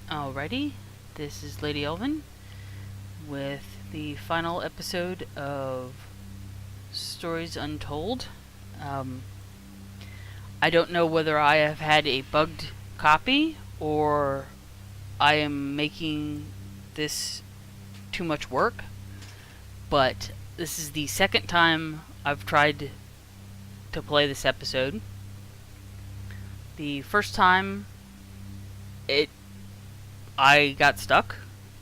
Alrighty, this is Lady Elvin with the final episode of Stories Untold. Um, I don't know whether I have had a bugged copy or I am making this too much work, but this is the second time I've tried to play this episode. The first time I got stuck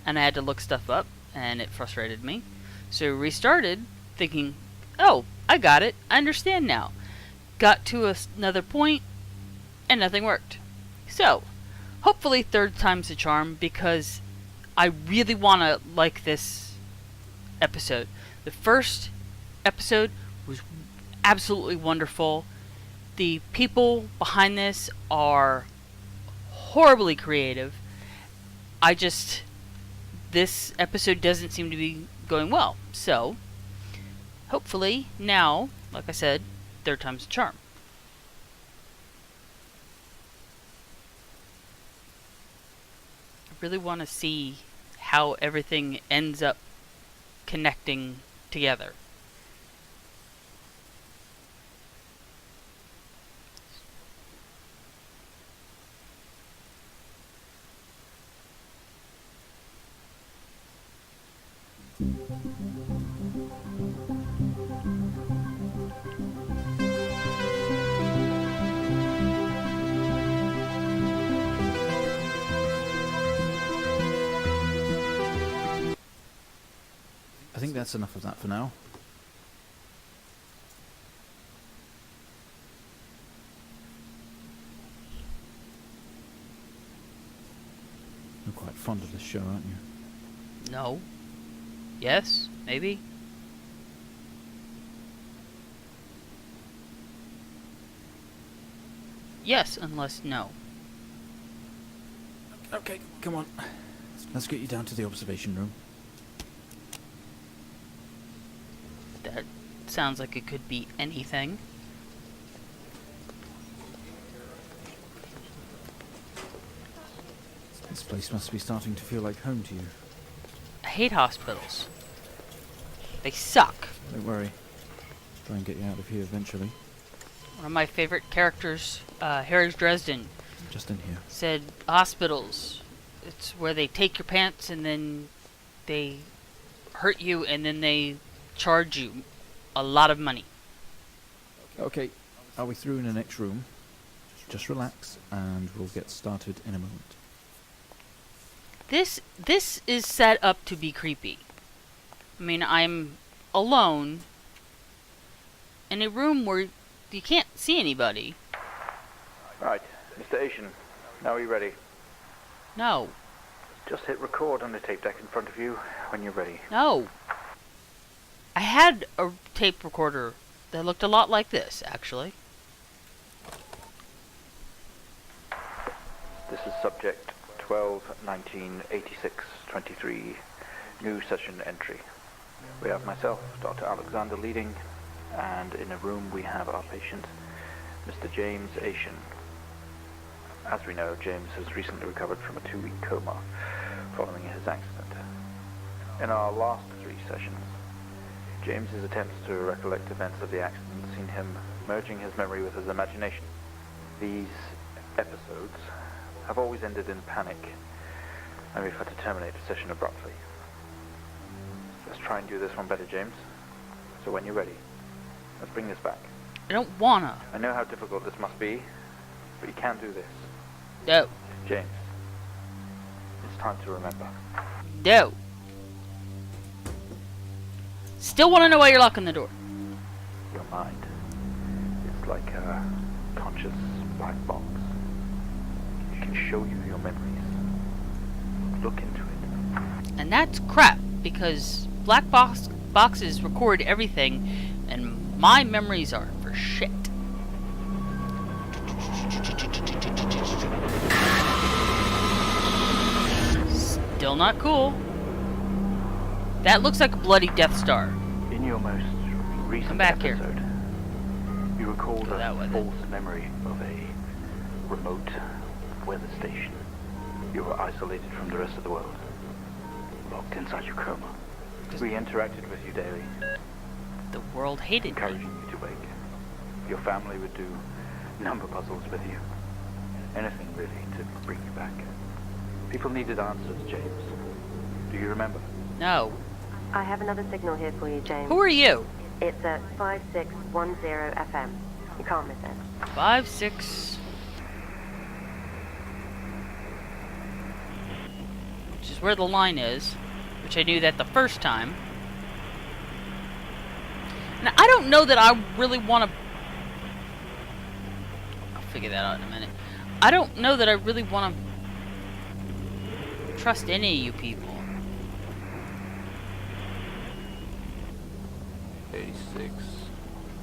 and I had to look stuff up and it frustrated me. So restarted thinking, oh, I got it. I understand now. Got to another point and nothing worked. So, hopefully third time's a charm because I really want to like this episode. The first episode was absolutely wonderful. The people behind this are horribly creative. This episode doesn't seem to be going well. So, hopefully now, like I said, third time's a charm. I really want to see how everything ends up connecting together. I think that's enough of that for now. You're quite fond of this show, aren't you? No. Yes, maybe. Yes, unless no. Okay, come on. Let's get you down to the observation room. That sounds like it could be anything. This place must be starting to feel like home to you. I hate hospitals. They suck. Don't worry. Try and get you out of here eventually. One of my favorite characters, Harry Dresden, Just in here. said hospitals. It's where they take your pants and then they hurt you and then they charge you a lot of money. Okay, are we through in the next room? Just relax and we'll get started in a moment. This is set up to be creepy. I mean, I'm alone in a room where you can't see anybody. Right, Mr. Asian, now are you ready? No. Just hit record on the tape deck in front of you when you're ready. No. I had a tape recorder that looked a lot like this, actually. This is subject 12-19-86-23, new session entry. We have myself, Dr. Alexander, leading, and in a room we have our patient, Mr. James Asian. As we know, James has recently recovered from a 2-week coma following his accident. In our last 3 sessions, James's attempts to recollect events of the accident seen him merging his memory with his imagination. These episodes have always ended in panic, and we've had to terminate the session abruptly. Let's try and do this one better, James. So when you're ready, let's bring this back. I don't wanna. I know how difficult this must be, but you can do this. No. James, it's time to remember. No. Still want to know why you're locking the door. Your mind, it's like a conscious black box. It can show you your memories. Look into it. And that's crap, because black boxes record everything, and my memories are for shit. Still not cool. That looks like a bloody Death Star. In your most recent Come back episode, here. you recalled Go that way, a then. false memory of a remote weather station. You were isolated from the rest of the world. Locked inside your coma. We interacted with you daily. The world hated me. Encouraging you to wake. Your family would do number puzzles with you. Anything really to bring you back. People needed answers, James. Do you remember? No. I have another signal here for you, James. Who are you? It's at 5610 FM. You can't miss it. 5-6. Which is where the line is. Which I knew that the first time. And I don't know that I really want to... I'll figure that out in a minute. I don't know that I really want to trust any of you people. 86,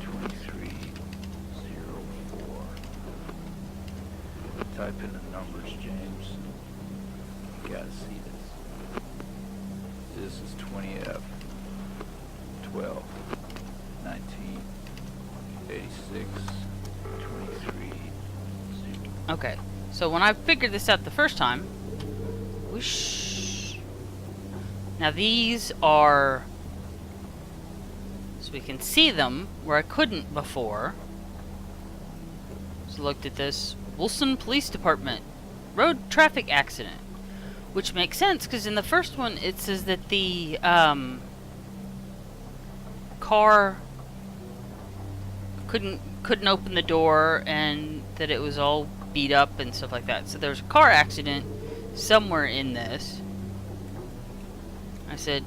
23, 04. Type in the numbers, James. You gotta see this. This is 20F, 12, 19, 86, 23, 0. Okay, so when I figured this out the first time, now these are, so we can see them where I couldn't before. So looked at this, Wilson Police Department, road traffic accident, which makes sense because in the first one it says that the car couldn't open the door and that it was all beat up and stuff like that. So there's a car accident somewhere in this. I said,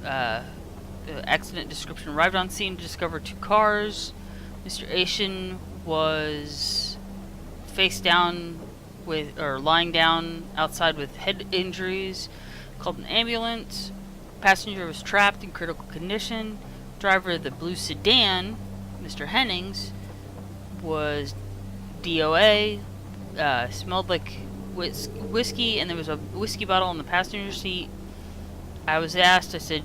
accident description: arrived on scene to discover 2 cars. Mr. Asian was face down with, or lying down outside with head injuries. Called an ambulance. Passenger was trapped in critical condition. Driver of the blue sedan, Mr. Hennings, was DOA. Smelled like whiskey, and there was a whiskey bottle in the passenger seat. I was asked, I said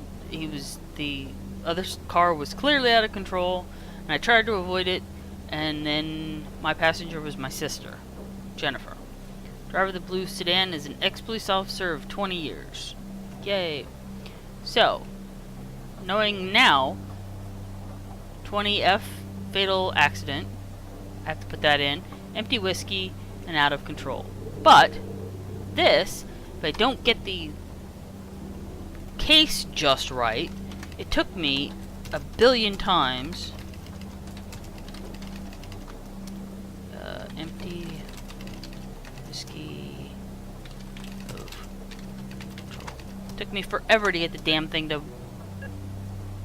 the other car was clearly out of control, and I tried to avoid it, and then my passenger was my sister, Jennifer. Driver of the blue sedan is an ex-police officer of 20 years. Yay. So, knowing now, 20F, fatal accident, I have to put that in, empty whiskey, and out of control. But this, if I don't get the case just right, it took me a billion times. Empty whiskey of control. It took me forever to get the damn thing to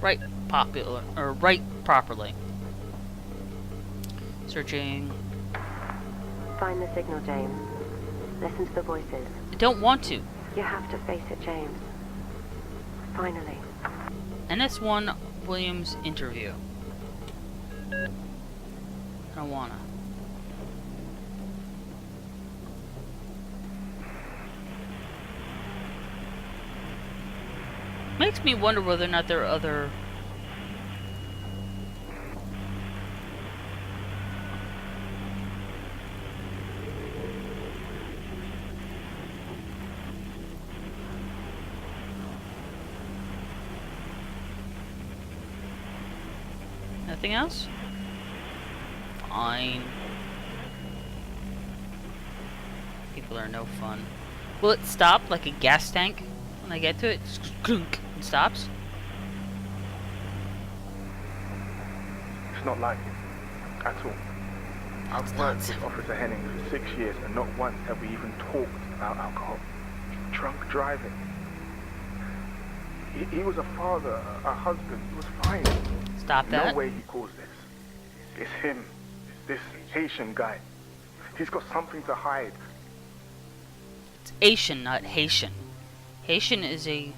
write properly. Searching. Find the signal, James. Listen to the voices. I don't want to. You have to face it, James. Finally. NS1 Williams interview. I don't wanna. Makes me wonder whether or not there are other... Nothing else? Fine. People are no fun. Will it stop like a gas tank when I get to it? Just clunk and stops? It's not like it at all. I've worked with Officer Henning for 6 years, and not once have we even talked about alcohol. Drunk driving. He was a father, a husband. He was fine. Stop that. No way he caused this. It's him. It's this Haitian guy. He's got something to hide. It's Asian, not Haitian. Haitian is a...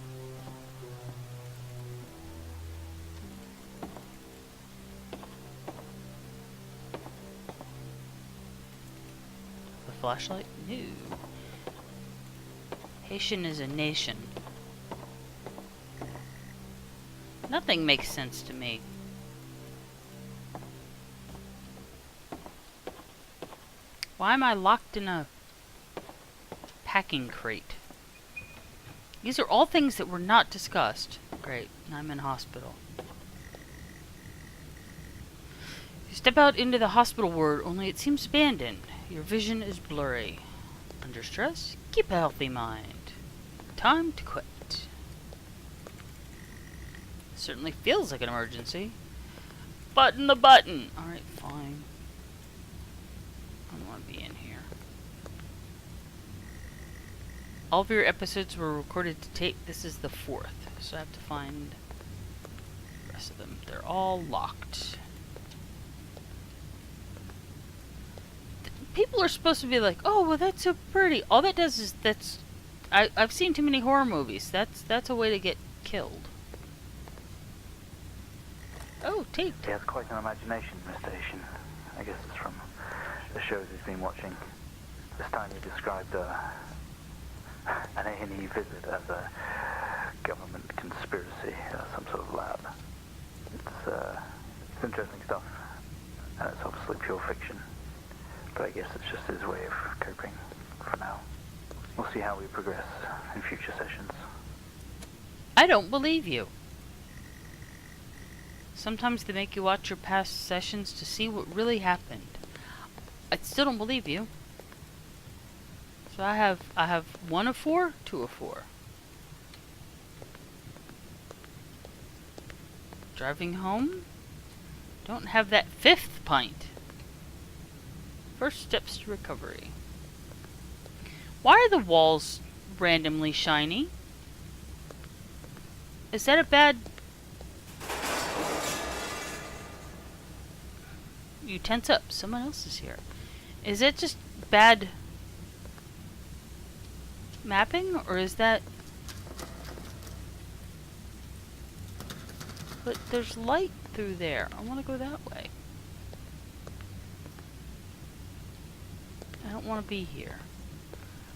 The flashlight? No. Haitian is a nation. Nothing makes sense to me. Why am I locked in a packing crate. These are all things that were not discussed. Great, I'm in hospital. You step out into the hospital ward, only it seems abandoned. Your vision is blurry. Under stress, keep a healthy mind. Time to quit. Certainly feels like an emergency. Button the button! Alright, fine. I don't want to be in here. All of your episodes were recorded to tape. This is the 4th, so I have to find the rest of them. They're all locked. People are supposed to be like, oh, well, that's so pretty. All that does is I've seen too many horror movies. That's a way to get killed. Oh, tape. He has quite an imagination, Mr. Asian. I guess it's from the shows he's been watching. This time he described an A&E visit as a government conspiracy, some sort of lab. It's interesting stuff, and it's obviously pure fiction. But I guess it's just his way of coping for now. We'll see how we progress in future sessions. I don't believe you. Sometimes they make you watch your past sessions to see what really happened. I still don't believe you. So I have 1 of 4, 2 of 4. Driving home? Don't have that 5th pint. First steps to recovery. Why are the walls randomly shiny? Is that a bad... You tense up. Someone else is here. Is it just bad mapping, or is that... But there's light through there. I want to go that way. I don't want to be here.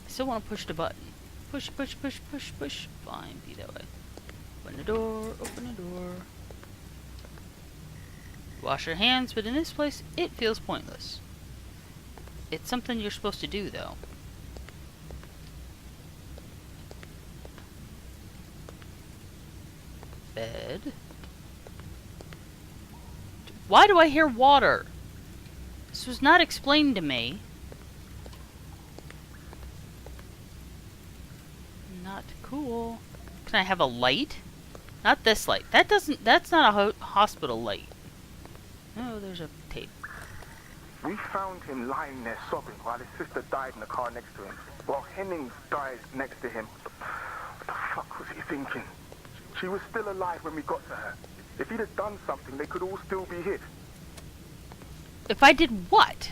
I still want to push the button. Push, push, push, push, push. Fine, be that way. Open the door, open the door. Wash your hands, but in this place, it feels pointless. It's something you're supposed to do, though. Bed. Why do I hear water? This was not explained to me. Not cool. Can I have a light? Not this light. That's not a hospital light. Oh, there's a tape. We found him lying there sobbing while his sister died in the car next to him, while Hennings died next to him. What the fuck was he thinking? She was still alive when we got to her. If he'd have done something, they could all still be here. If I did what?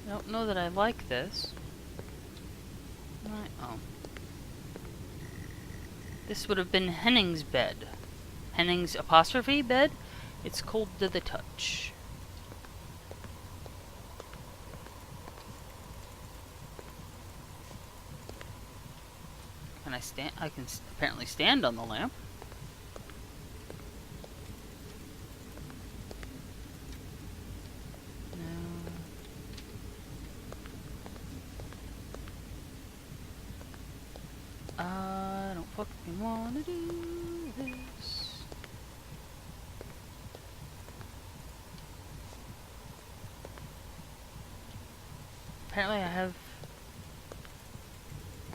I don't know that I like this. Right, oh. This would have been Henning's bed. Henning's apostrophe bed? It's cold to the touch. Can I stand? I can apparently stand on the lamp. I don't fucking wanna do this. Apparently I have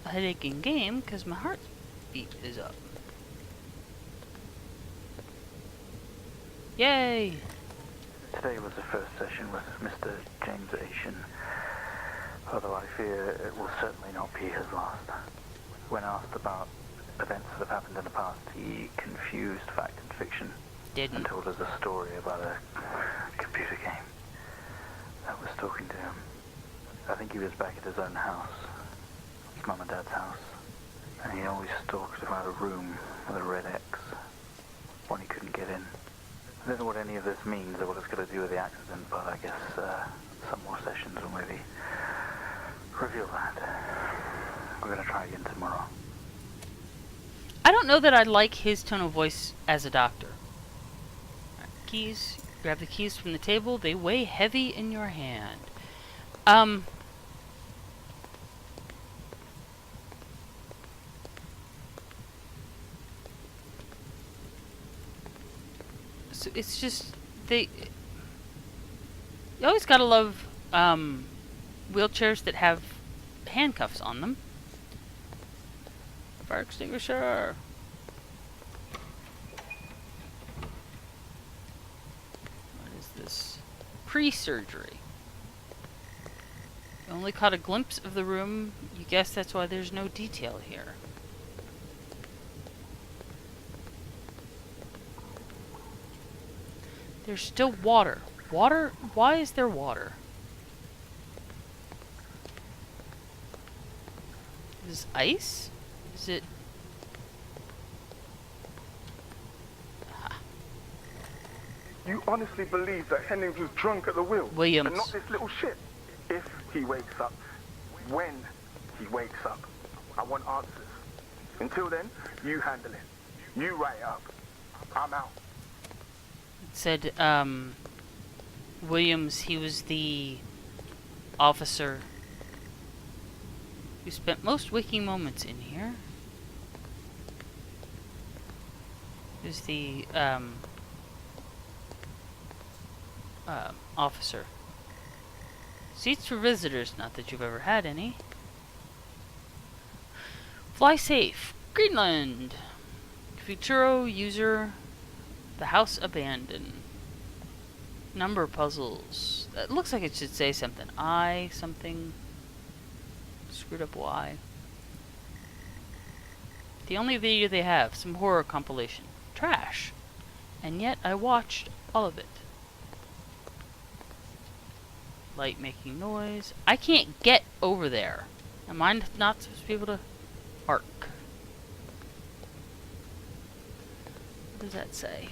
a headache in game because my heartbeat is up. Yay! Today was the first session with Mr. James Asian, although I fear it will certainly not be his last. When asked about events that have happened in the past, he confused fact and fiction and told us a story about a computer game that was talking to him. I think he was back at his own house, his mum and dad's house, and he always talked about a room with a red X, one he couldn't get in. I don't know what any of this means or what it's got to do with the accident, but I guess some more sessions will maybe reveal that. We're going to try again tomorrow. I don't know that I like his tone of voice as a doctor. Right, keys, Grab the keys from the table. They weigh heavy in your hand. So it's just they. You always gotta love wheelchairs that have handcuffs on them. Fire extinguisher. What is this? Pre-surgery. You only caught a glimpse of the room. You guess that's why there's no detail here. There's still water. Water? Why is there water? Is this ice? Is it... You honestly believe that Hennings was drunk at the wheel? Williams. And not this little shit? If he wakes up, when he wakes up, I want answers. Until then, you handle it. You write it up. I'm out. It said, Williams, he was the officer who spent most waking moments in here. He was the, officer. Seats for visitors, not that you've ever had any. Fly safe. Greenland. Futuro user. The house abandoned. Number puzzles. That looks like it should say something. I something. Screwed up Y. The only video they have. Some horror compilation. Trash. And yet I watched all of it. Light making noise. I can't get over there. Am I not supposed to be able to arc? What does that say?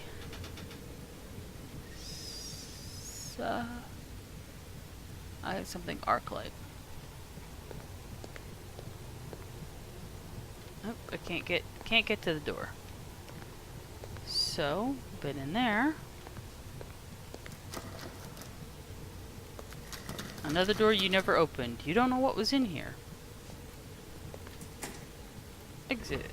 I had something arc light. Nope, I can't get to the door. So, been in there. Another door you never opened. You don't know what was in here. Exit.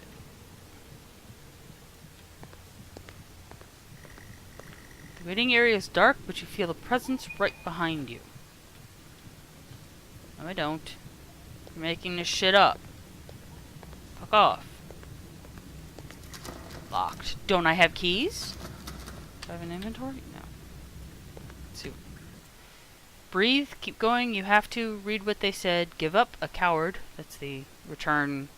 The waiting area is dark, but you feel a presence right behind you. No, I don't. You're making this shit up. Fuck off. Locked. Don't I have keys? Do I have an inventory? No. Let's see. Breathe, keep going, you have to read what they said. Give up, a coward. That's the return,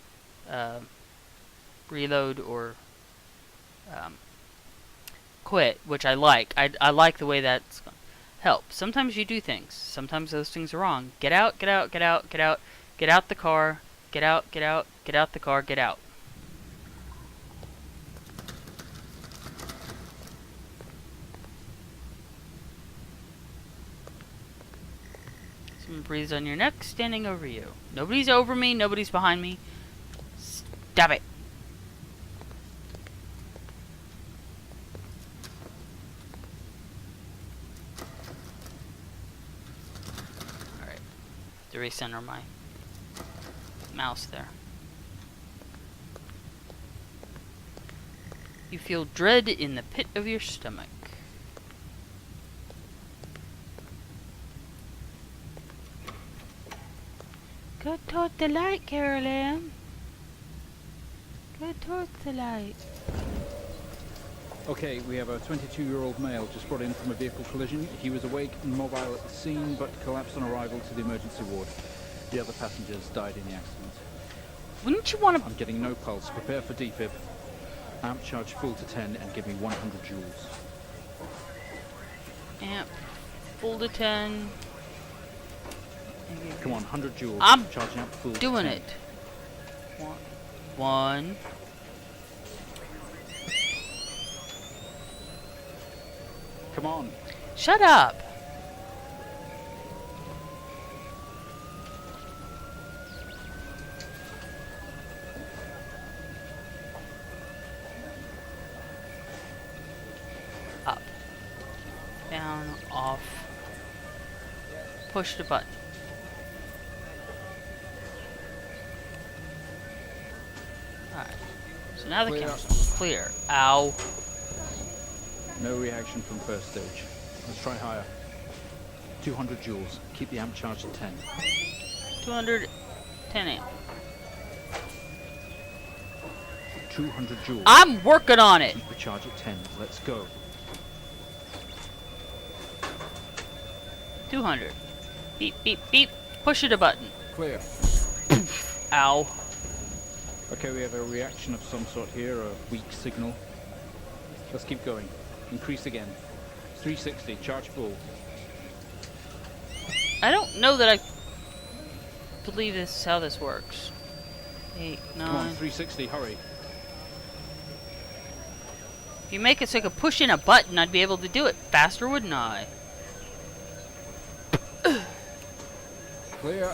reload, or quit, which I like. I like the way that's help. Sometimes you do things. Sometimes those things are wrong. Get out, get out, get out, get out. Get out the car. Get out, get out, get out the car, get out. Someone breathes on your neck, standing over you. Nobody's over me, nobody's behind me. Stop it. Alright. To recenter my mouse there. You feel dread in the pit of your stomach. Go towards the light, Carolyn. Go towards the light. Okay, we have a 22-year-old male just brought in from a vehicle collision. He was awake and mobile at the scene, but collapsed on arrival to the emergency ward. The other passengers died in the accident. Wouldn't you want to... I'm getting no pulse. Prepare for defib. Amp charge full to 10 and give me 100 joules. Amp full to 10. Come on, 100 joules. I'm charging up full doing to 10. it. One. Come on. Shut up. Up. Down, off. Push the button. Alright. So now the Clear. camera's on. Clear. Ow. No reaction from first stage. Let's try higher. 200 joules. Keep the amp charged at 10. 210 amp. 200 joules. I'm working on it. Keep the charge at 10. Let's go. 200. Beep, beep, beep. Push it a button. Clear. Ow. Okay, we have a reaction of some sort here, a weak signal. Let's keep going. Increase again. 360, charge full. I don't know that I believe this is how this works. 8, 9. Come on, 360, hurry. If you make it so I could push in a button, I'd be able to do it faster, wouldn't I? Clear.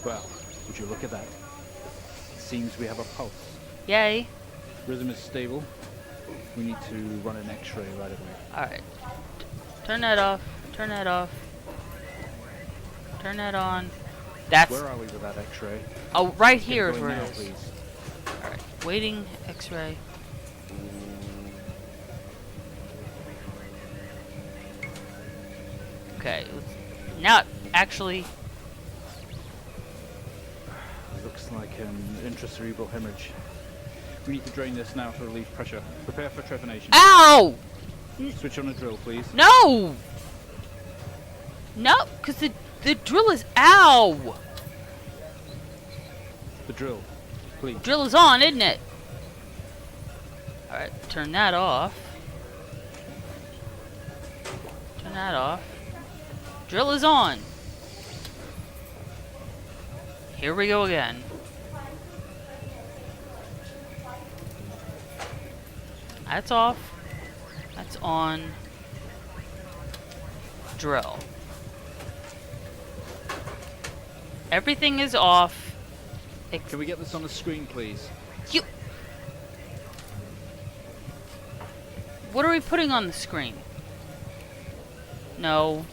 Well, would you look at that? It seems we have a pulse. Yay. Rhythm is stable. We need to run an X-ray right away. Alright. Turn that off. Turn that off. Turn that on. That's... Where are we with that X-ray? Oh, right Get here is going where now, it is. please. Alright. Waiting X-ray. Okay. Now, actually... It looks like an intracerebral hemorrhage. We need to drain this now to relieve pressure. Prepare for trepanation. Ow! Switch on a drill, please. No! No, because the drill is... Ow! The drill, please. Drill is on, isn't it? Alright, turn that off. Turn that off. Drill is on. Here we go again. That's off. That's on. Drill. Everything is off. Can we get this on the screen, please? You. What are we putting on the screen? No.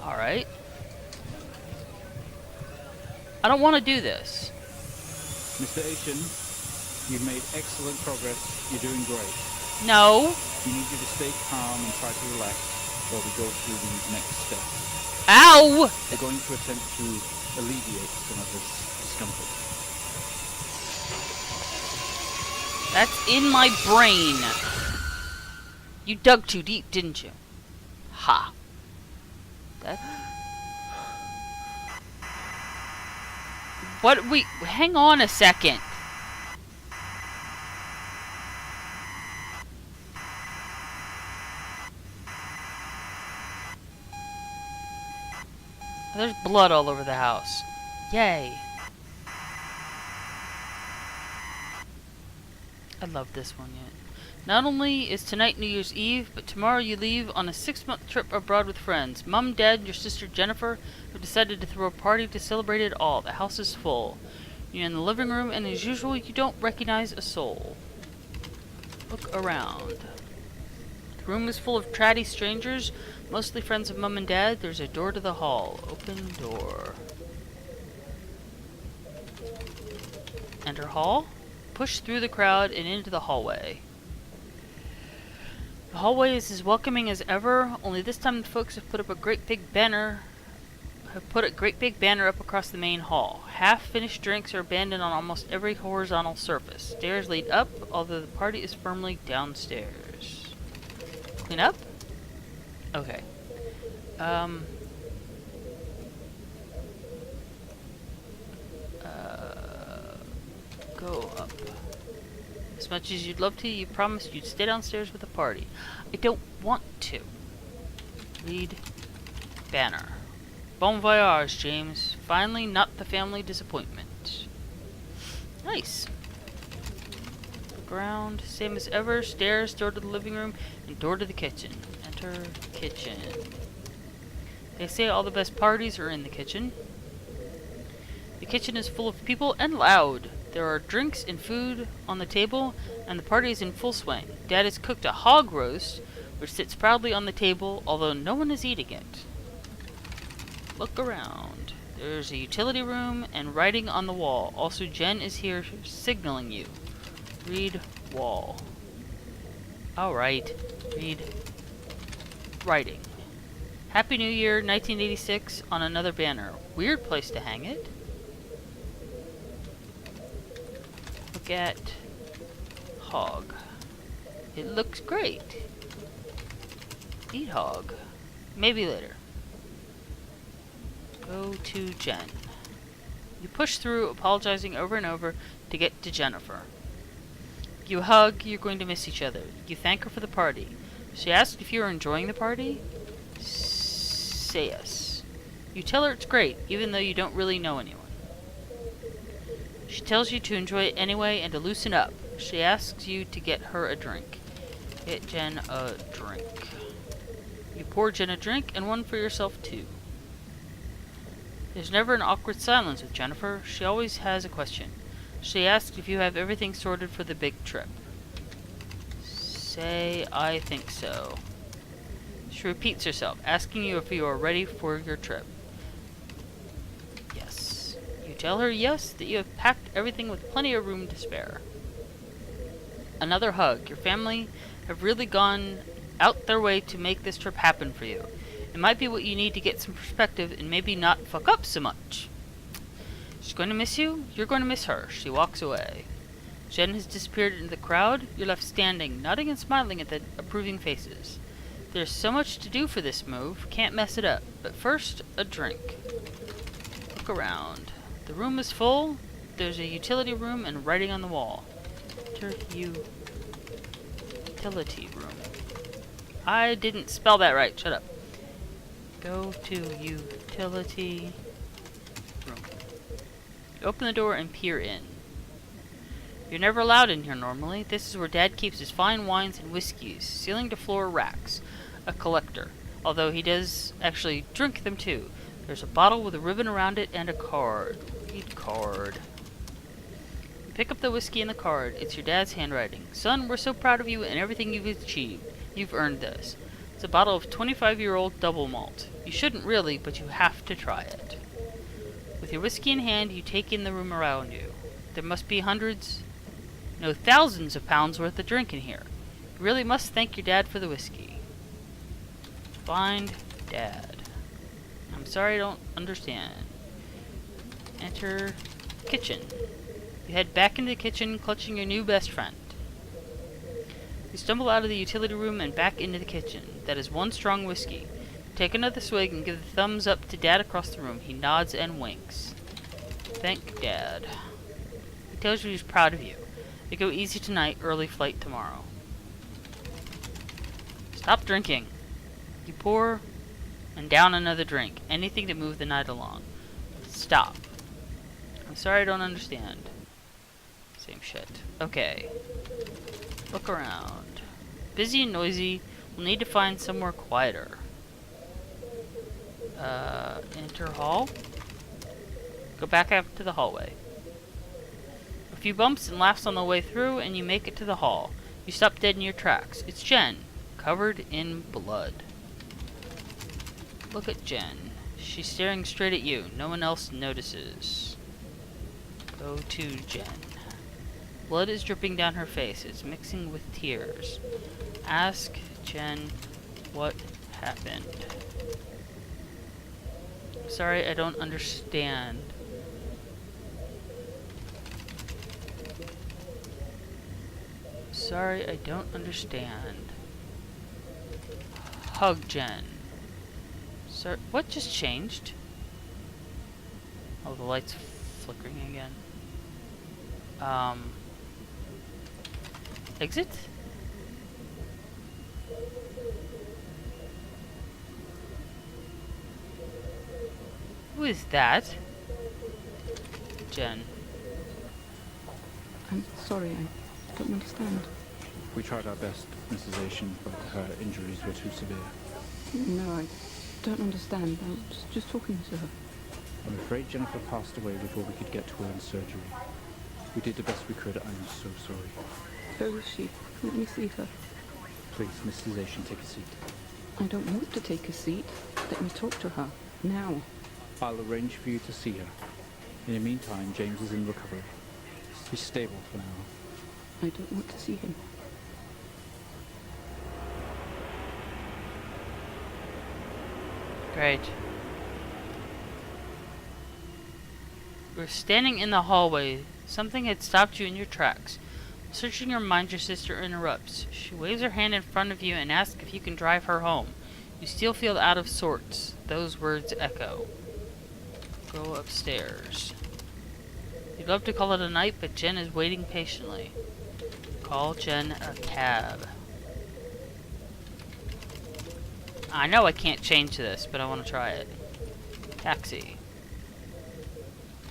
Alright. I don't want to do this. Mr. Asian, you've made excellent progress. You're doing great. No. We need you to stay calm and try to relax while we go through these next steps. Ow! We're going to attempt to alleviate some of this discomfort. That's in my brain. You dug too deep, didn't you? Ha. That. What we hang on a second. There's blood all over the house. Yay. I love this one yet. Not only is tonight New Year's Eve, but tomorrow you leave on a 6-month trip abroad with friends. Mum, Dad, and your sister Jennifer have decided to throw a party to celebrate it all. The house is full. You're in the living room, and as usual, you don't recognize a soul. Look around. The room is full of chatty strangers, mostly friends of Mum and Dad. There's a door to the hall. Open door. Enter hall. Push through the crowd and into the hallway. The hallway is as welcoming as ever, only this time the folks have put a great big banner up across the main hall. Half-finished drinks are abandoned on almost every horizontal surface. Stairs lead up, although the party is firmly downstairs. Clean up? Okay. Go up. As much as you'd love to, you promised you'd stay downstairs with the party. I don't want to. Read banner. Bon voyage, James. Finally, not the family disappointment. Nice. The ground, same as ever. Stairs, door to the living room, and door to the kitchen. Enter kitchen. They say all the best parties are in the kitchen. The kitchen is full of people and loud. There are drinks and food on the table, and the party is in full swing. Dad has cooked a hog roast, which sits proudly on the table, although no one is eating it. Look around. There's a utility room and writing on the wall. Also, Jen is here signaling you. Read wall. Alright. Read writing. Happy New Year, 1986 on another banner. Weird place to hang it. Look at hog. It looks great. Eat hog. Maybe later. Go to Jen. You push through, apologizing over and over to get to Jennifer. You hug, you're going to miss each other. You thank her for the party. She asks if you are enjoying the party. Say yes. You tell her it's great, even though you don't really know anyone. She tells you to enjoy it anyway and to loosen up. She asks you to get her a drink. Get Jen a drink. You pour Jen a drink and one for yourself too. There's never an awkward silence with Jennifer. She always has a question. She asks if you have everything sorted for the big trip. Say, I think so. She repeats herself, asking you if you are ready for your trip. Yes. You tell her yes, that you have packed everything with plenty of room to spare. Another hug. Your family have really gone out their way to make this trip happen for you. It might be what you need to get some perspective and maybe not fuck up so much. She's going to miss you. You're going to miss her. She walks away. Jen has disappeared into the crowd. You're left standing, nodding and smiling at the approving faces. There's so much to do for this move. Can't mess it up. But first, a drink. Look around. The room is full. There's a utility room and writing on the wall. Enter utility room. I didn't spell that right. Shut up. Go to utility room. You open the door and peer in. You're never allowed in here normally. This is where Dad keeps his fine wines and whiskeys, ceiling-to-floor racks. A collector, although he does actually drink them too. There's a bottle with a ribbon around it and a card. Read card. You pick up the whiskey and the card. It's your dad's handwriting. Son, we're so proud of you and everything you've achieved. You've earned this. It's a bottle of 25-year-old double malt. You shouldn't really, but you have to try it. With your whiskey in hand, you take in the room around you. There must be hundreds, no, thousands of pounds worth of drink in here. You really must thank your dad for the whiskey. Find Dad. I'm sorry, I don't understand. Enter kitchen. You head back into the kitchen, clutching your new best friend. You stumble out of the utility room and back into the kitchen. That is one strong whiskey. Take another swig and give the thumbs up to Dad across the room. He nods and winks. Thank Dad. He tells you he's proud of you. They go easy tonight, early flight tomorrow. Stop drinking. You pour and down another drink. Anything to move the night along. Stop. I'm sorry, I don't understand. Same shit. Okay. Look around. Busy and noisy. We'll need to find somewhere quieter. Enter hall. Go back out to the hallway. A few bumps and laughs on the way through, and you make it to the hall. You stop dead in your tracks. It's Jen, covered in blood. Look at Jen. She's staring straight at you. No one else notices. Go to Jen. Blood is dripping down her face. It's mixing with tears. Ask Jen what happened. Sorry, I don't understand. Sorry, I don't understand. Hug Jen. Sir, what just changed? Oh, the light's flickering again. Exit? Who is that? Jen. I'm sorry, I don't understand. We tried our best, Mrs. Asian, but her injuries were too severe. No, I don't understand. I was just talking to her. I'm afraid Jennifer passed away before we could get to her in surgery. We did the best we could. I'm so sorry. Who is she? Let me see her. Please, Mrs. Asian, take a seat. I don't want to take a seat. Let me talk to her. Now. I'll arrange for you to see her. In the meantime, James is in recovery. He's stable for now. I don't want to see him. Great. You were standing in the hallway. Something had stopped you in your tracks. Searching your mind, your sister interrupts. She waves her hand in front of you and asks if you can drive her home. You still feel out of sorts. Those words echo. Go upstairs. You'd love to call it a night, but Jen is waiting patiently. Call Jen a cab. I know I can't change this, but I want to try it. Taxi.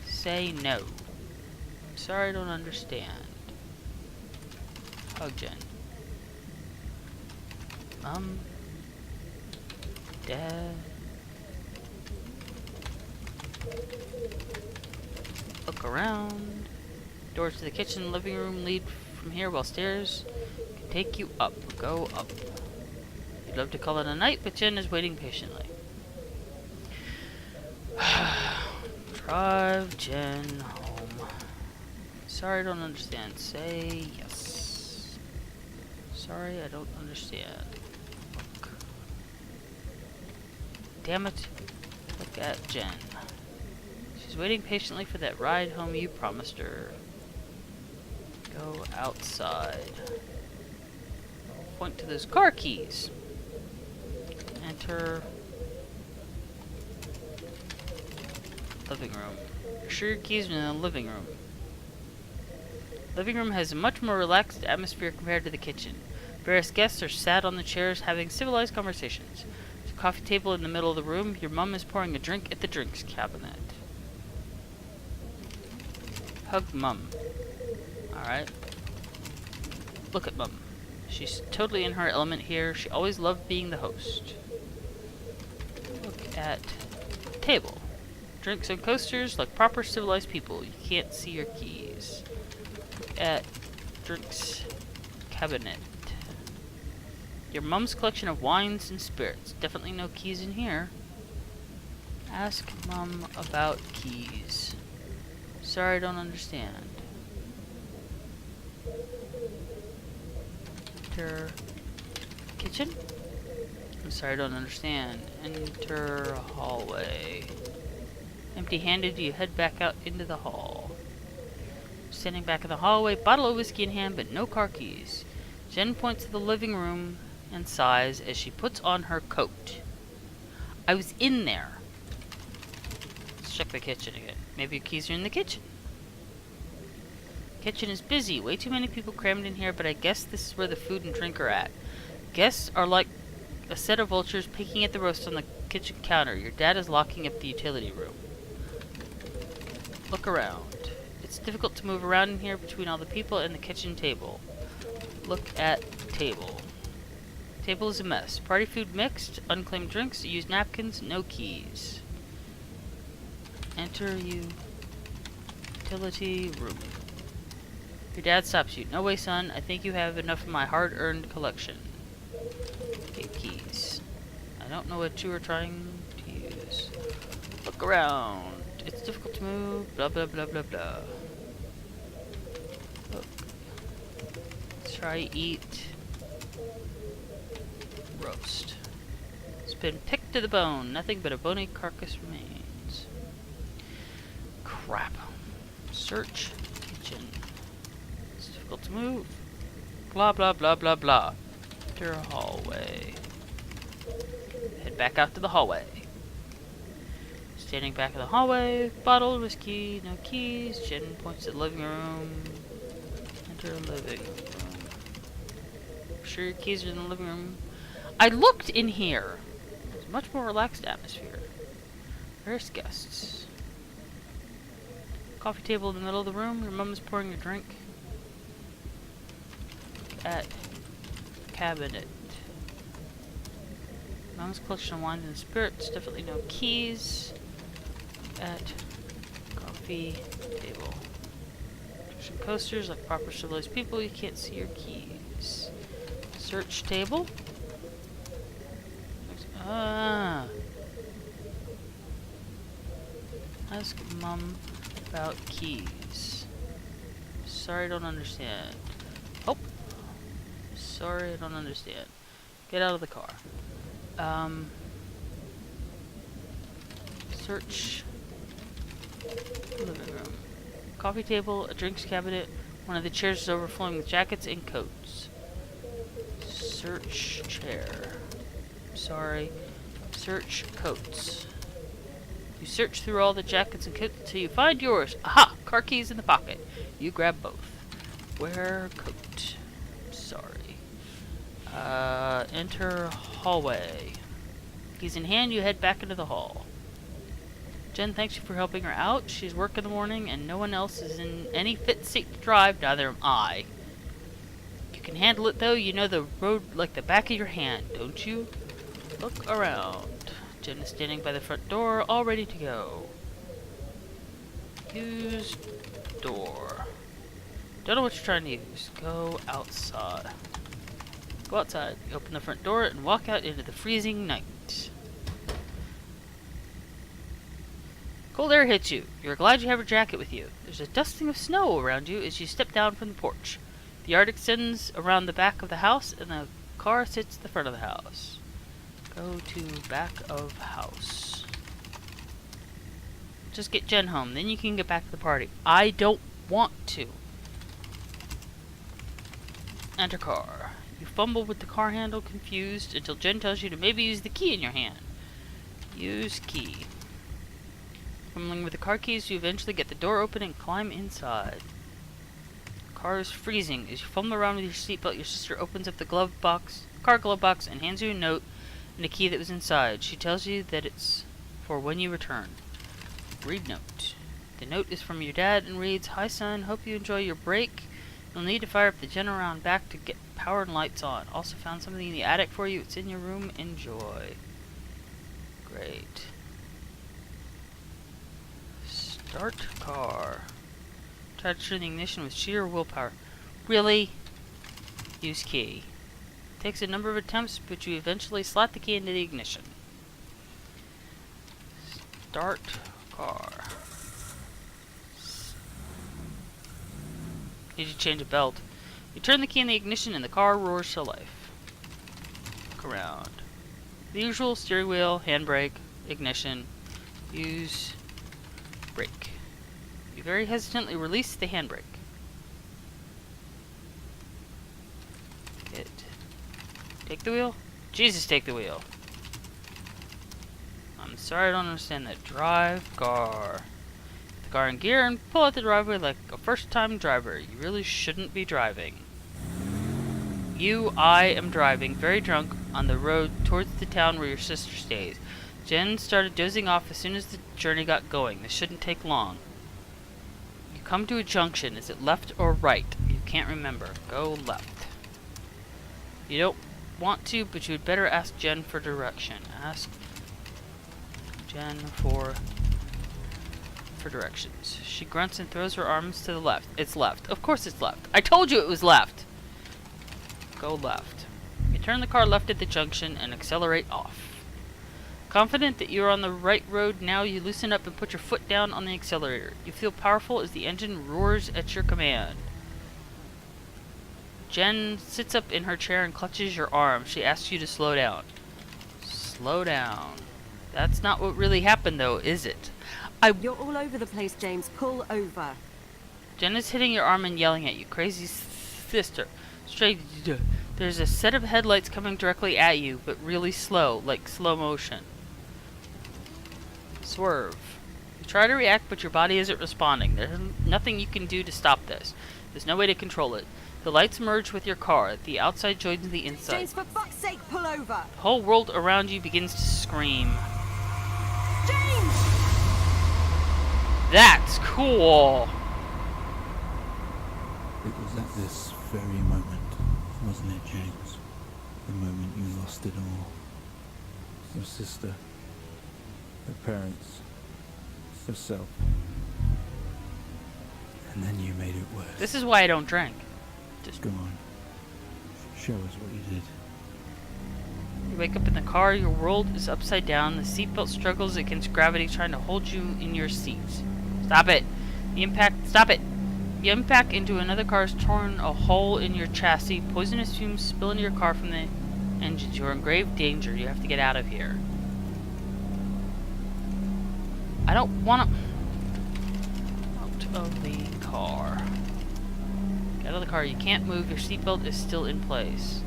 Say no. Sorry, I don't understand. Hug Jen. Dad. Look around. Doors to the kitchen and living room lead from here, while stairs can take you up. Go up. You'd love to call it a night, but Jen is waiting patiently. Drive Jen home. Sorry, I don't understand. Say yes. Sorry, I don't understand. Look. Damn it. Look at Jen. She's waiting patiently for that ride home you promised her. Go outside. Point to those car keys. Enter living room. You're sure your keys are in the living room. Living room has a much more relaxed atmosphere compared to the kitchen. Various guests are sat on the chairs having civilized conversations. There's a coffee table in the middle of the room. Your mum is pouring a drink at the drinks cabinet. Hug Mum. Alright. Look at Mum. She's totally in her element here. She always loved being the host. Look at table. Drinks and coasters like proper civilized people. You can't see your keys. Look at drinks cabinet. Your mum's collection of wines and spirits. Definitely no keys in here. Ask Mum about keys. Sorry, I don't understand. Enter kitchen? I'm sorry, I don't understand. Enter hallway. Empty-handed, you head back out into the hall. Standing back in the hallway, bottle of whiskey in hand, but no car keys. Jen points to the living room and sighs as she puts on her coat. I was in there. Let's check the kitchen again. Maybe your keys are in the kitchen. Kitchen is busy. Way too many people crammed in here, but I guess this is where the food and drink are at. Guests are like a set of vultures picking at the roast on the kitchen counter. Your dad is locking up the utility room. Look around. It's difficult to move around in here between all the people and the kitchen table. Look at table. Table is a mess. Party food mixed, unclaimed drinks, used napkins, no keys. Enter utility room. Your dad stops you. No way, son. I think you have enough of my hard-earned collection. 8 keys. I don't know what you were trying to use. Look around. It's difficult to move. Blah, blah, blah, blah, blah. Look. Let's try eat. Roast. It's been picked to the bone. Nothing but a bony carcass remains. Crap. Search kitchen. It's difficult to move. Blah, blah, blah, blah, blah. Enter hallway. Head back out to the hallway. Standing back in the hallway, bottle of whiskey, no keys. Jen points to the living room. Enter living room. Sure your keys are in the living room. I looked in here. It's a much more relaxed atmosphere. Various guests. Coffee table in the middle of the room. Your mum is pouring a drink. Look at cabinet. Mom's collection of wines and spirits. Definitely no keys. At coffee table. construction coasters like proper civilized people. You can't see your keys. Search table. Ah. Ask Mom about keys. Sorry, I don't understand. Oh. Sorry, I don't understand. Get out of the car. Search living room. Coffee table, a drinks cabinet. One of the chairs is overflowing with jackets and coats. Search chair. Sorry. Search coats. You search through all the jackets and coats until you find yours. Aha! Car keys in the pocket. You grab both. Wear coat. Sorry. Enter hallway. Keys in hand, you head back into the hall. Jen thanks you for helping her out. She's work in the morning and no one else is in any fit seat to drive, neither am I. You can handle it though, you know the road like the back of your hand, don't you? Look around. Jen is standing by the front door, all ready to go. Use door. Don't know what you're trying to use. Go outside. Go outside. You open the front door and walk out into the freezing night. Cold air hits you. You're glad you have your jacket with you. There's a dusting of snow around you as you step down from the porch. The yard extends around the back of the house and the car sits at the front of the house. Go to back of house. Just get Jen home, then you can get back to the party. I don't want to. Enter car. You fumble with the car handle, confused, until Jen tells you to maybe use the key in your hand. Use key. Fumbling with the car keys, you eventually get the door open and climb inside. The car is freezing. As you fumble around with your seatbelt, your sister opens up the car glove box, and hands you a note and a key that was inside. She tells you that it's for when you return. Read note. The note is from your dad and reads, "Hi son, hope you enjoy your break. You'll need to fire up the gen around back to get power and lights on. Also found something in the attic for you. It's in your room. Enjoy." Great. Start car. Try to turn the ignition with sheer willpower. Really? Use key. Takes a number of attempts, but you eventually slot the key into the ignition. Start car. Need to change a belt. You turn the key in the ignition and the car roars to life. Look around. The usual: steering wheel, handbrake, ignition. Use brake. You very hesitantly release the handbrake. Take the wheel? Jesus, take the wheel. I'm sorry, I don't understand that. Drive car. Get the car in gear and pull out the driveway like a first-time driver. You really shouldn't be driving. I am driving, very drunk, on the road towards the town where your sister stays. Jen started dozing off as soon as the journey got going. This shouldn't take long. You come to a junction. Is it left or right? You can't remember. Go left. You don't want to, but you would better ask Jen for direction. Ask Jen for directions. She grunts and throws her arms to the left. It's left. Of course it's left. I told you it was left. Go left. You turn the car left at the junction and accelerate off. Confident that you are on the right road now, you loosen up and put your foot down on the accelerator. You feel powerful as the engine roars at your command. Jen sits up in her chair and clutches your arm. She asks you to slow down. Slow down. That's not what really happened, though, is it? You're all over the place, James. Pull over. Jen is hitting your arm and yelling at you. Crazy sister. Straight. There's a set of headlights coming directly at you, but really slow, like slow motion. Swerve. You try to react, but your body isn't responding. There's nothing you can do to stop this. There's no way to control it. The lights merge with your car. The outside joins the inside. James, for fuck's sake, pull over! The whole world around you begins to scream. James! That's cool! It was at this very moment, wasn't it, James? The moment you lost it all. Your sister, her parents, yourself. And then you made it worse. This is why I don't drink. Just Go on. Show us what you did. you wake up in the car, your world is upside down, the seatbelt struggles against gravity trying to hold you in your seat. Stop it! Stop it! The impact into another car has torn a hole in your chassis, poisonous fumes spill into your car from the engines. You're in grave danger, you have to get out of here. I don't wanna... Out of the car. Get out of the car, you can't move, your seatbelt is still in place.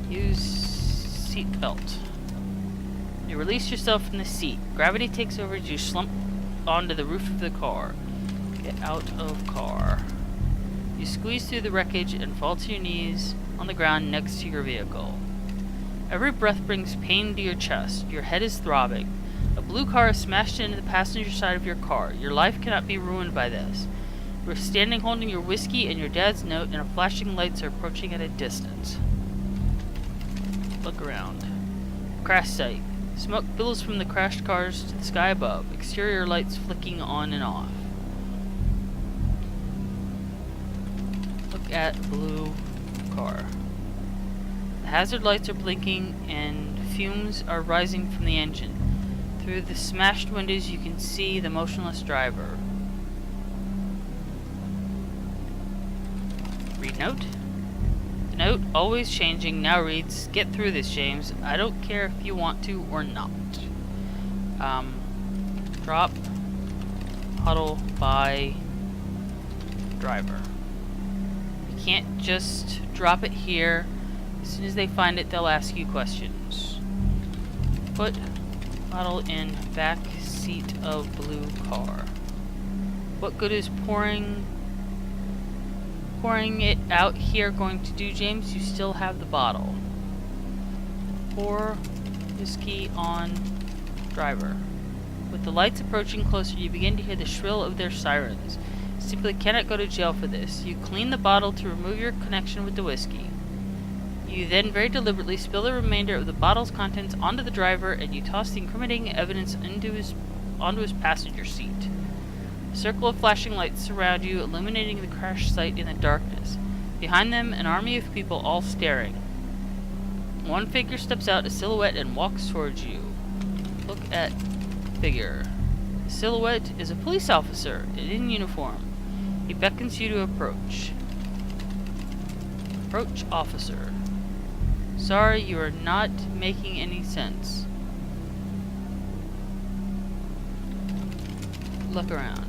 Use seatbelt. You release yourself from the seat. Gravity takes over as you slump onto the roof of the car. Get out of car. You squeeze through the wreckage and fall to your knees on the ground next to your vehicle. Every breath brings pain to your chest. Your head is throbbing. A blue car is smashed into the passenger side of your car. Your life cannot be ruined by this. You are standing holding your whiskey and your dad's note, and flashing lights are approaching at a distance. Look around. Crash site. Smoke billows from the crashed cars to the sky above. Exterior lights flicking on and off. Look at blue car. The hazard lights are blinking and fumes are rising from the engine. Through the smashed windows you can see the motionless driver. Read note. The note, always changing, now reads, "Get through this, James. I don't care if you want to or not." Drop, huddle, by driver. You can't just drop it here. As soon as they find it, they'll ask you questions. Put bottle in back seat of blue car. What good is pouring it out here going to do, James? You still have the bottle. Pour whiskey on driver. With the lights approaching closer, you begin to hear the shrill of their sirens. You simply cannot go to jail for this. You clean the bottle to remove your connection with the whiskey. You then very deliberately spill the remainder of the bottle's contents onto the driver, and you toss the incriminating evidence onto his passenger seat. A circle of flashing lights surround you, illuminating the crash site in the darkness. Behind them, an army of people all staring. One figure steps out, a silhouette, and walks towards you. Look at figure. The silhouette is a police officer in uniform. He beckons you to approach. Approach officer. Sorry, you are not making any sense. Look around.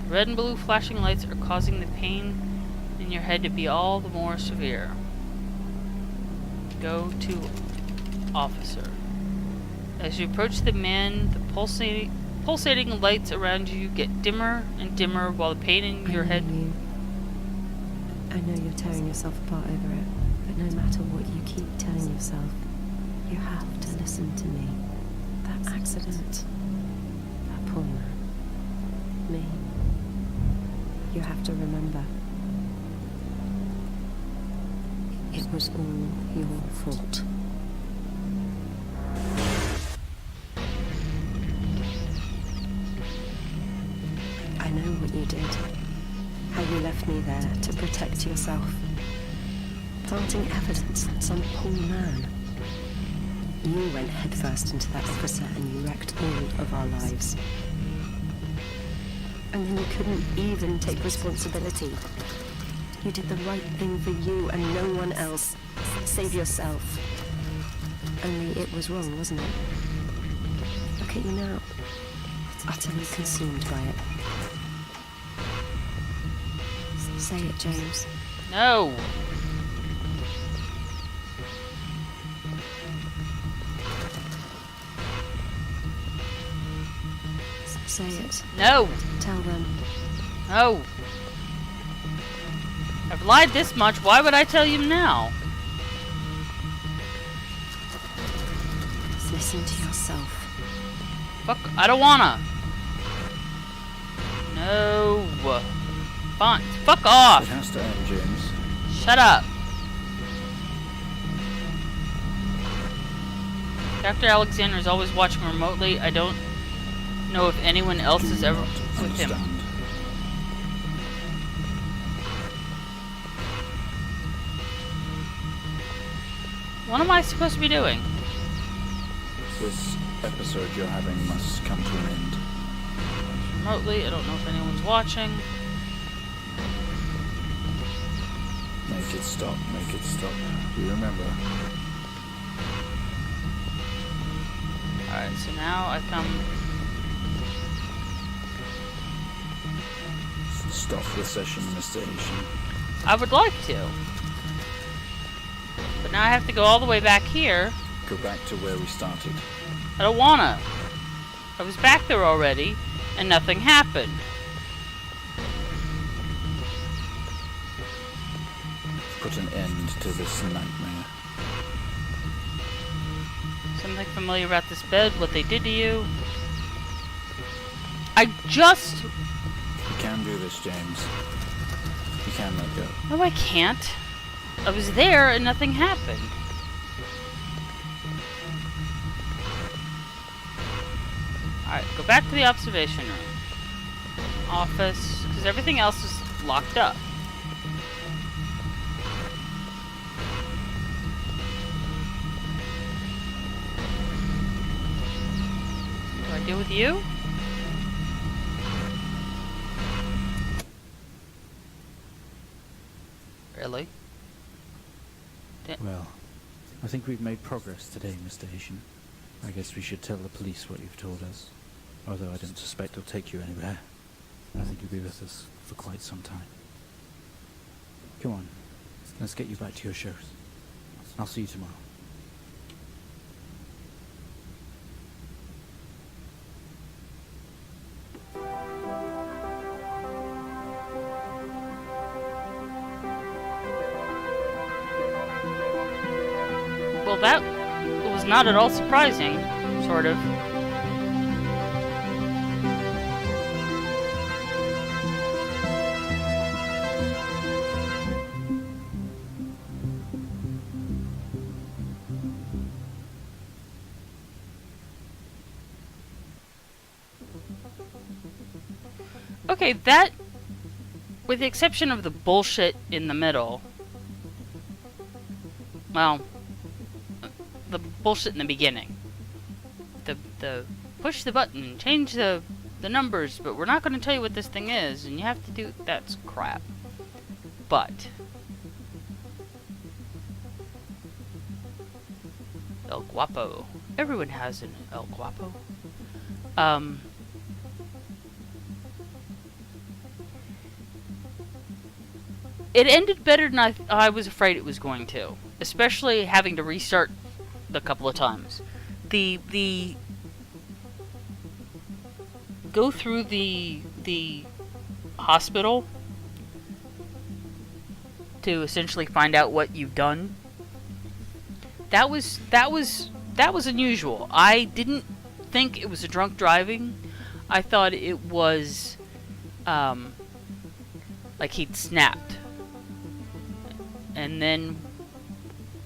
Red and blue flashing lights are causing the pain in your head to be all the more severe. Go to officer. As you approach the man, the pulsating lights around you get dimmer and dimmer while the pain in your head... I know you're tearing yourself apart over it, but no matter what you keep telling yourself, you have to listen to me. That accident, that poor man, me. You have to remember, it was all your fault. I know what you did. How you left me there to protect yourself. Planting evidence on some poor man. You went headfirst into that officer and you wrecked all of our lives. And then you couldn't even take responsibility. You did the right thing for you and no one else. Save yourself. Only it was wrong, wasn't it? Look at you now. Utterly consumed by it. Say it, James. No! Say it. No! Tell them. No! I've lied this much, why would I tell you now? Listen to yourself. Fuck, I don't wanna. No. Fine, fuck It off. has to end, James. Shut up. Dr. Alexander is always watching remotely. I don't know if anyone else is ever with him. What am I supposed to be doing? This episode you're having must come to an end. Remotely, I don't know if anyone's watching. Make it stop, make it stop. Do you remember? Alright, so now I come... Stop the session, Mr. Haitian. I would like to. But now I have to go all the way back here. Go back to where we started. I don't wanna. I was back there already, and nothing happened. Put an end to this nightmare. Something familiar about this bed, what they did to you. I just... You can do this, James. You can let go. No, I can't. I was there and nothing happened. Alright, go back to the observation room. Office, because everything else is locked up. What do I deal with you? Really? Well, I think we've made progress today, Mr. Haitian. I guess we should tell the police what you've told us. Although I don't suspect they'll take you anywhere. I think you'll be with us for quite some time. Come on, let's get you back to your shows. I'll see you tomorrow. Well, that was not at all surprising, sort of. Okay, that, with the exception of the bullshit in the middle, well, the bullshit in the beginning. The push the button, change the numbers, but we're not going to tell you what this thing is, and you have to do, that's crap. But El Guapo. Everyone has an El Guapo. It ended better than I was afraid it was going to. Especially having to restart a couple of times. The go through the hospital to essentially find out what you've done. That was unusual. I didn't think it was a drunk driving. I thought it was like he'd snapped. And then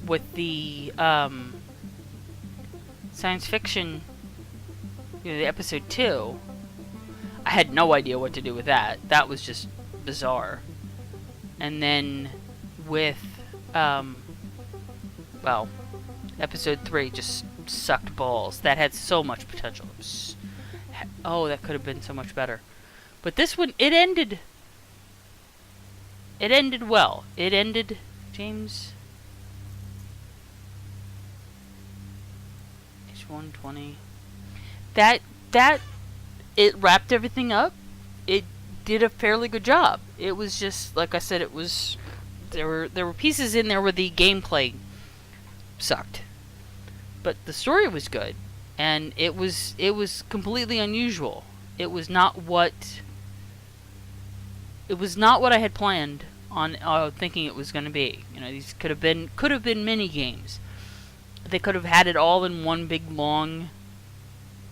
with the science fiction, the episode 2, I had no idea what to do with that. That was just bizarre. And then with well, episode 3 just sucked balls. That had so much potential. Oh, that could have been so much better. But this one, it ended well. It ended, James, 120. That it wrapped everything up. It did a fairly good job. It was just like I said. It was there were pieces in there where the gameplay sucked, but the story was good, and it was completely unusual. It was not what I had planned on thinking it was going to be. You know, these could have been mini games. They could have had it all in one big long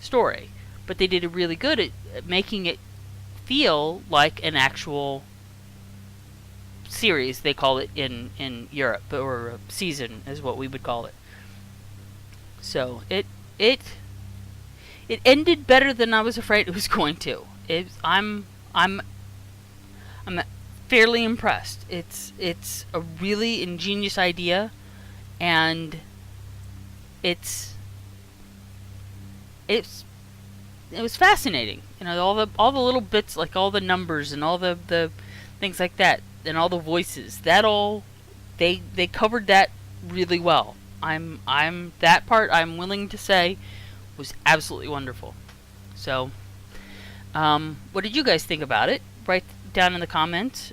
story, but they did it really good at making it feel like an actual series. They call it in Europe, or a season is what we would call it. So it ended better than I was afraid it was going to. I'm fairly impressed. It's a really ingenious idea, and it's it was fascinating. You know, all the little bits, like all the numbers and all the things like that, and all the voices. That all they covered that really well. I'm that part I'm willing to say was absolutely wonderful. So, what did you guys think about it? Write down in the comments.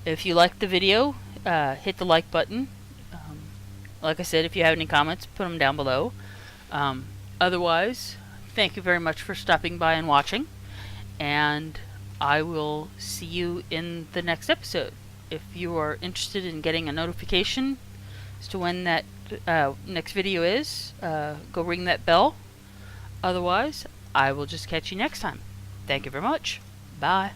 If you liked the video, hit the like button. Like I said, if you have any comments, put them down below. Otherwise, thank you very much for stopping by and watching, and I will see you in the next episode. If you are interested in getting a notification as to when that next video is, go ring that bell. Otherwise, I will just catch you next time. Thank you very much. Bye.